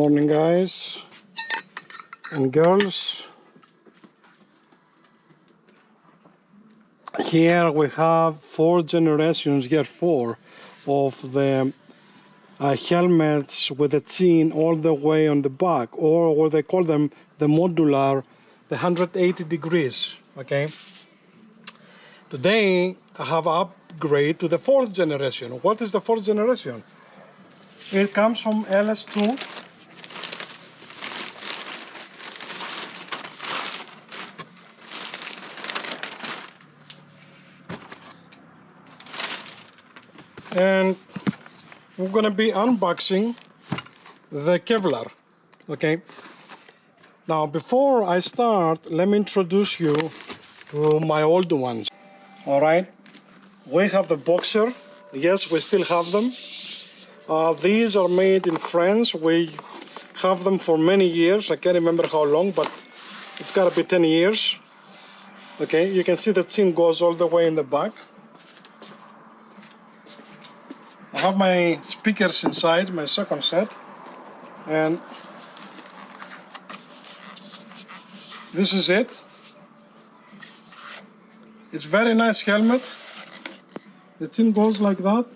morning, guys and girls. Here we have 4 generations, year 4, of the helmets with the chin all the way on the back, or what they call them, the modular, the 180 degrees. Okay. Today I have upgrade to the 4th generation. What is the 4th generation? It comes from LS2. And we're going to be unboxing the Kevlar. Okay. Now before I start, let me introduce you to my old ones. Alright, we have the Boxer. Yes, we still have them. These are made in France. We have them for many years. I can't remember how long, but it's got to be 10 years. Okay, you can see the chin goes all the way in the back. I have my speakers inside, my second set, and this is it. It's very nice helmet. The chin goes like that.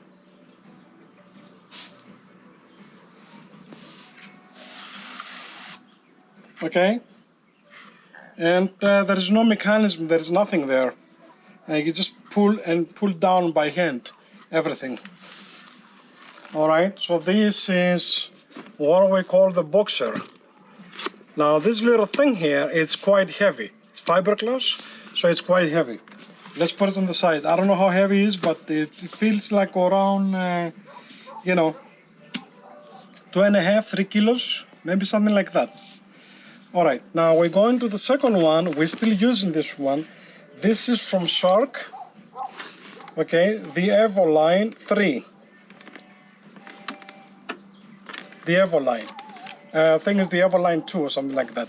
Okay, and there is no mechanism, there is nothing there. You just pull and pull down by hand, everything. Alright, so this is what we call the Boxer. Now this little thing here, it's quite heavy. It's fiberglass, so it's quite heavy. Let's put it on the side. I don't know how heavy it is, but it feels like around, 2.5, 3 kilos, maybe something like that. Alright, now we're going to the second one. We're still using this one. This is from Shark. Okay, the Evoline 3. The Evoline. I think it's the Evoline 2 or something like that.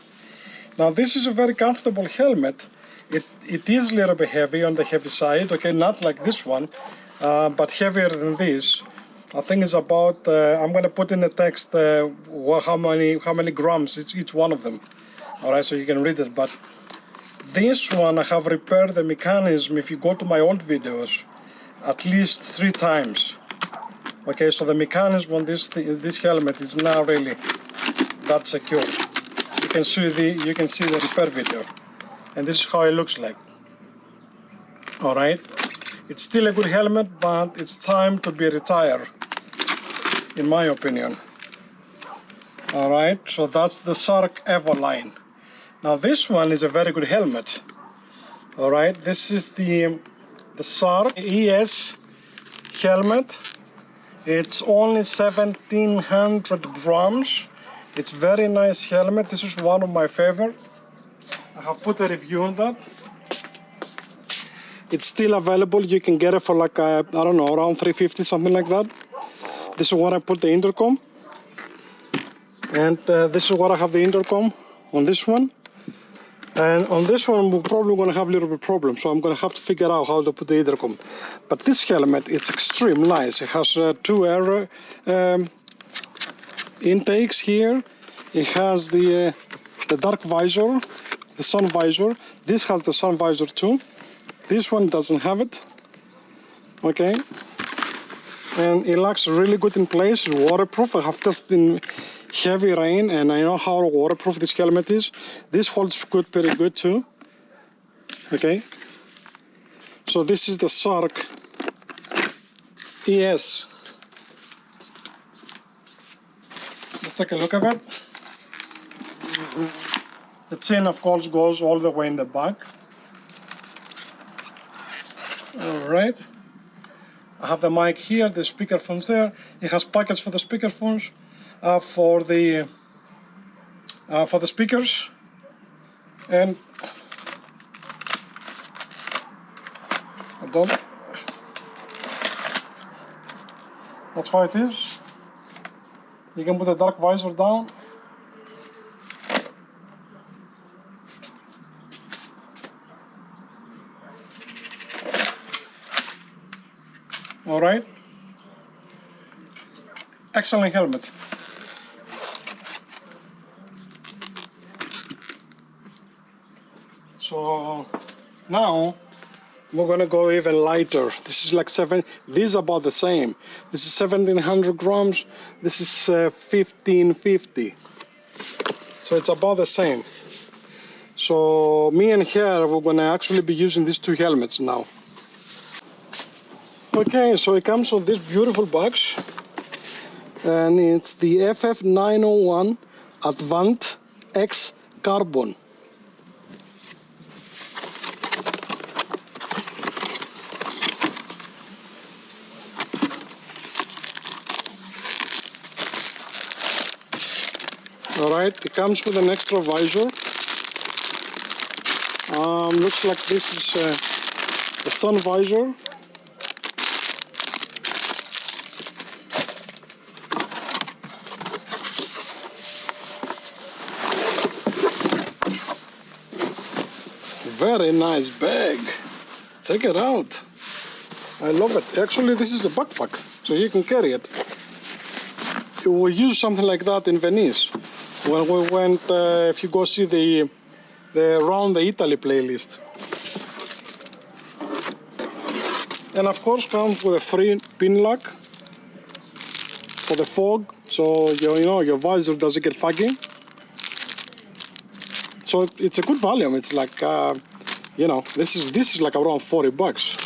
Now this is a very comfortable helmet. It is a little bit heavy, on the heavy side. Okay, not like this one, but heavier than this. I think it's about, I'm going to put in the text how many grams it's each one of them. Alright, so you can read it. But this one I have repaired the mechanism, if you go to my old videos, at least 3 times. Okay, so the mechanism on this helmet is not really that secure. You can see the repair video, and this is how it looks like. Alright, it's still a good helmet, but it's time to be retired, in my opinion. Alright, so that's the Shark Evoline. Now this one is a very good helmet. Alright, this is the Shark ES helmet. It's only 1700 grams. It's very nice helmet. This is one of my favorite. I have put a review on that. It's still available. You can get it for like, I don't know, around 350, something like that. This is what I put the intercom. And this is what I have the intercom on this one. And on this one, we're probably going to have a little bit of problem, so I'm going to have to figure out how to put the intercom. But this helmet, it's extremely nice. It has 2 air intakes here. It has the dark visor, the sun visor. This has the sun visor too. This one doesn't have it. Okay. And it looks really good in place. It's waterproof. I have tested in heavy rain, and I know how waterproof this helmet is. This holds good, pretty good too. Okay. So this is the Shark ES. Let's take a look at it. The chin, of course, goes all the way in the back. Alright. I have the mic here, the speaker phones there. It has pockets for the speaker phones, for the speakers, and that's how it is. You can put the dark visor down. Alright. Excellent helmet. So now we're gonna go even lighter. This is like these are about the same. This is 1700 grams, this is 1550. So it's about the same. So me and her, we're gonna actually be using these two helmets now. Okay, so it comes on this beautiful box, and it's the FF901 Advant X Carbon. Alright, it comes with an extra visor. Looks like this is a sun visor. Very nice bag. Check it out. I love it. Actually, this is a backpack, so you can carry it. We use something like that in Venice when we went, if you go see the Around the Italy playlist. And of course comes with a free pin lock for the fog, so your visor doesn't get foggy. So it's a good volume. It's like this is like around 40 bucks.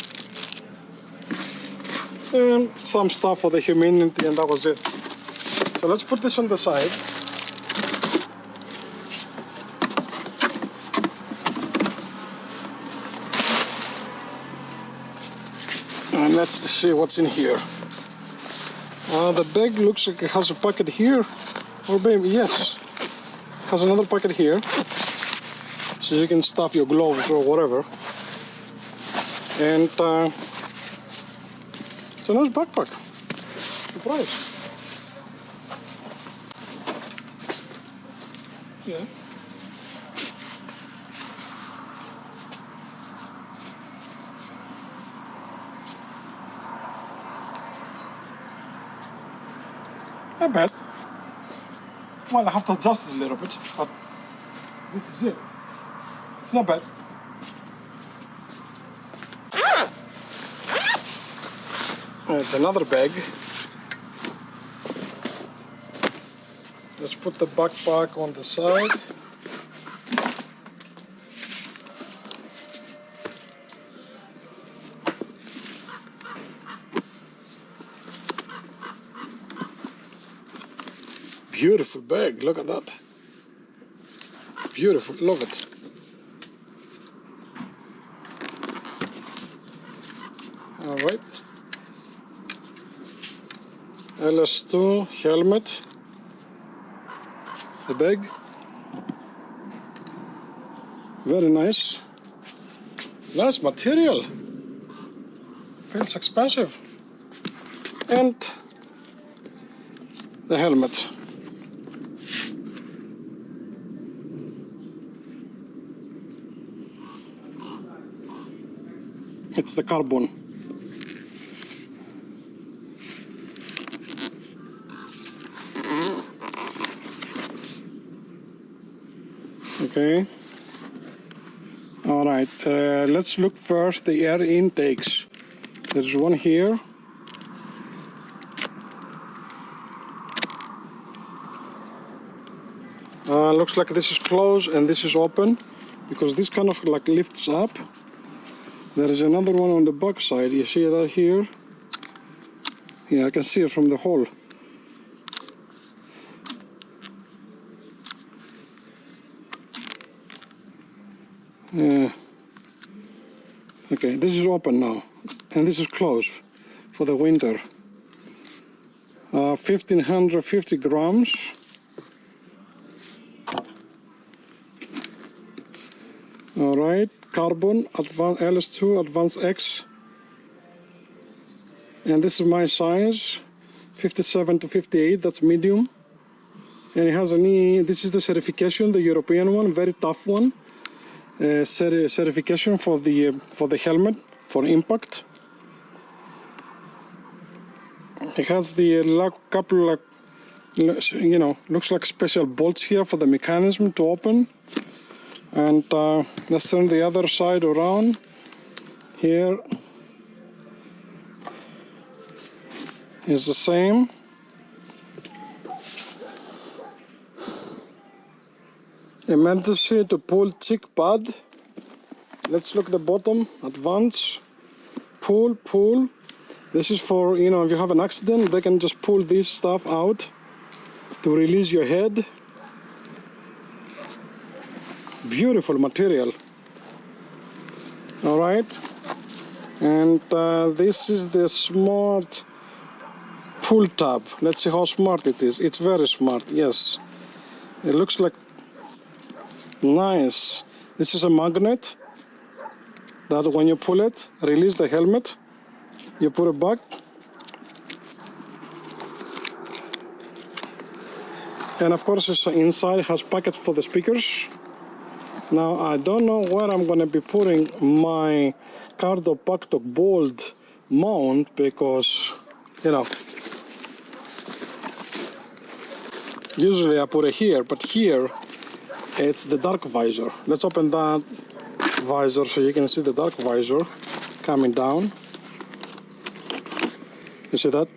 And some stuff for the humidity, and that was it. So let's put this on the side. And let's see what's in here. The bag looks like it has a pocket here, or maybe, yes, it has another pocket here, so you can stuff your gloves or whatever. And it's a nice backpack. The price. Yeah. Not bad. Well, I have to adjust it a little bit, but this is it. It's not bad. It's another bag. Let's put the backpack on the side. Beautiful bag, look at that. Beautiful, love it. All right. LS2 helmet. The bag. Very nice. Nice material. Feels expensive. And the helmet. It's the carbon. Okay. All right. Let's look first the air intakes. There's one here. Looks like this is closed and this is open, because this kind of like lifts up. There is another one on the back side. You see that here? Yeah, I can see it from the hole. Yeah. Okay, this is open now, and this is closed for the winter. 1550 grams. All right, carbon, LS2 Advant X. And this is my size, 57 to 58, that's medium. And it has this is the certification, the European one, very tough one. Certification for the helmet, for impact. It has the couple, looks like special bolts here for the mechanism to open. And let's turn the other side around. Here is the same. Emergency to pull cheek pad. Let's look at the bottom. Advance. Pull, pull. This is for, you know, if you have an accident, they can just pull this stuff out to release your head. Beautiful material. All right. And this is the smart pull tab. Let's see how smart it is. It's very smart, yes. It looks like nice. This is a magnet that when you pull it, release the helmet, you put it back. And of course, it's inside has pockets for the speakers. Now, I don't know where I'm going to be putting my Cardo Pacto Bold mount because, you know, usually I put it here, but here it's the dark visor. Let's open that visor so you can see the dark visor coming down. You see that?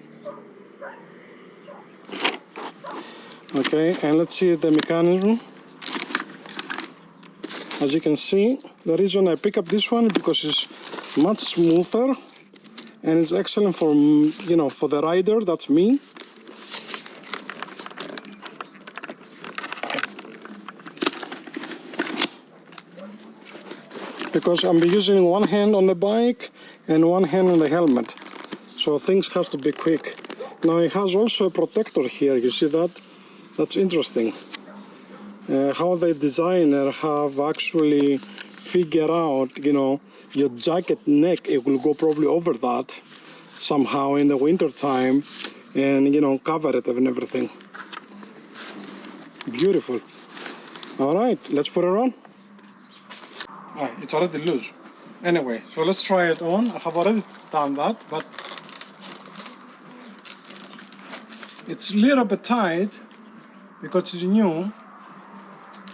Okay, and let's see the mechanism. As you can see, the reason I pick up this one is because it's much smoother and it's excellent for, you know, for the rider, that's me. Because I'm using one hand on the bike and one hand on the helmet. So things has to be quick. Now it has also a protector here, you see that? That's interesting. How the designer have actually figured out, you know, your jacket neck, it will go probably over that somehow in the winter time and, you know, cover it and everything. Beautiful. All right, let's put it on. It's already loose. Anyway, so let's try it on. I have already done that, but it's a little bit tight because it's new.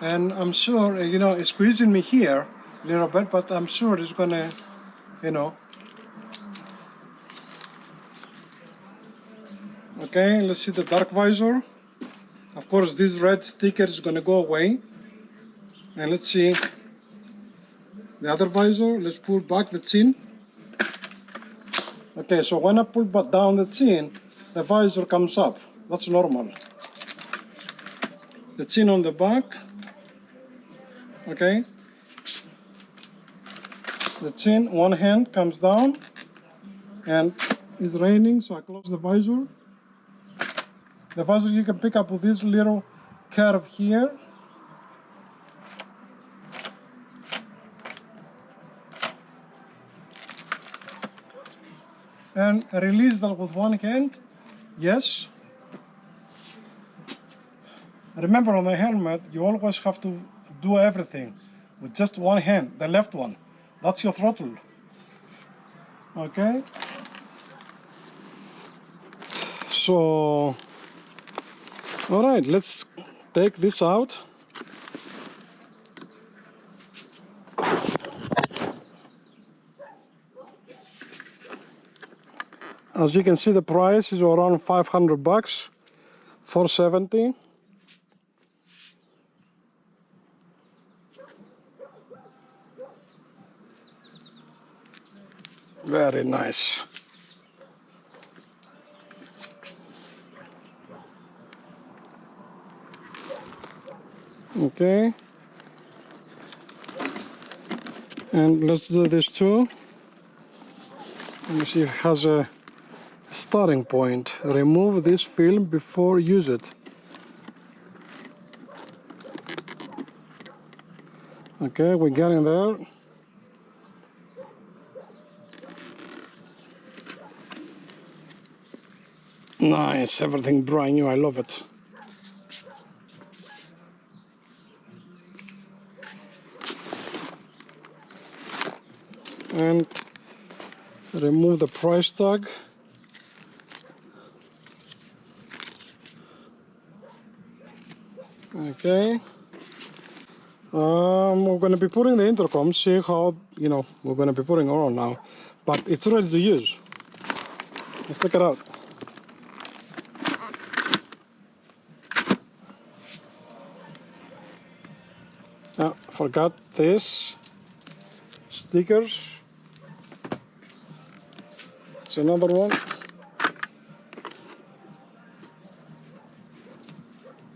And I'm sure, you know, it's squeezing me here a little bit, but I'm sure it's gonna, you know. Okay, let's see the dark visor. Of course, this red sticker is gonna go away. And let's see the other visor. Let's pull back the chin. Okay, so when I pull back down the chin, the visor comes up. That's normal. The chin on the back. Okay, the chin, one hand comes down and it's raining, so I close the visor. The visor you can pick up with this little curve here. And release that with one hand, yes. Remember on the helmet, you always have to do everything with just one hand, the left one. That's your throttle. Okay. So, all right, let's take this out. As you can see, the price is around 500 bucks, 470. Very nice. Okay. And let's do this too. Let me see if it has a starting point. Remove this film before use it. Okay, we're getting there. Nice, everything brand new, I love it. And remove the price tag. Okay. We're going to be putting the intercom, see how, we're going to be putting it on now. But it's ready to use. Let's check it out. Forgot this. Stickers. It's another one.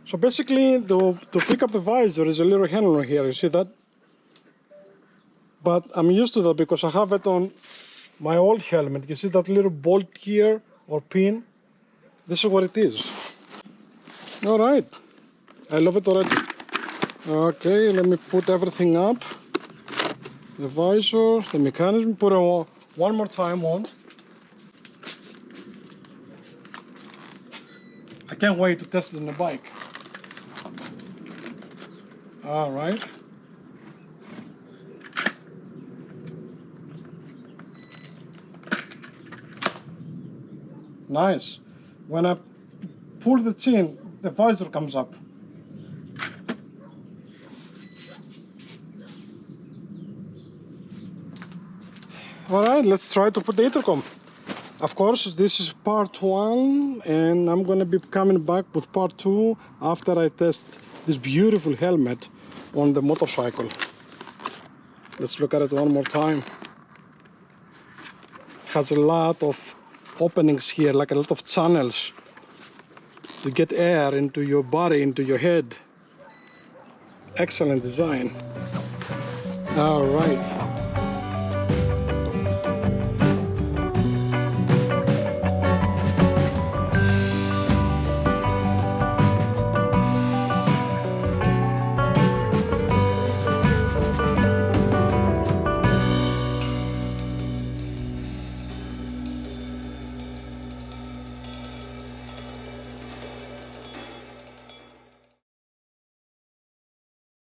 So basically, to pick up the visor is a little handle here, you see that? But I'm used to that because I have it on my old helmet. You see that little bolt here, or pin? This is what it is. All right, I love it already. Okay, let me put everything up. The visor, the mechanism, put it one more time on. I can't wait to test it on the bike. All right. Nice. When I pull the chain, the visor comes up. All right, let's try to put the intercom. Of course, this is part 1, and I'm going to be coming back with part 2 after I test this beautiful helmet on the motorcycle. Let's look at it one more time. It has a lot of openings here, like a lot of channels to get air into your body, into your head. Excellent design. All right.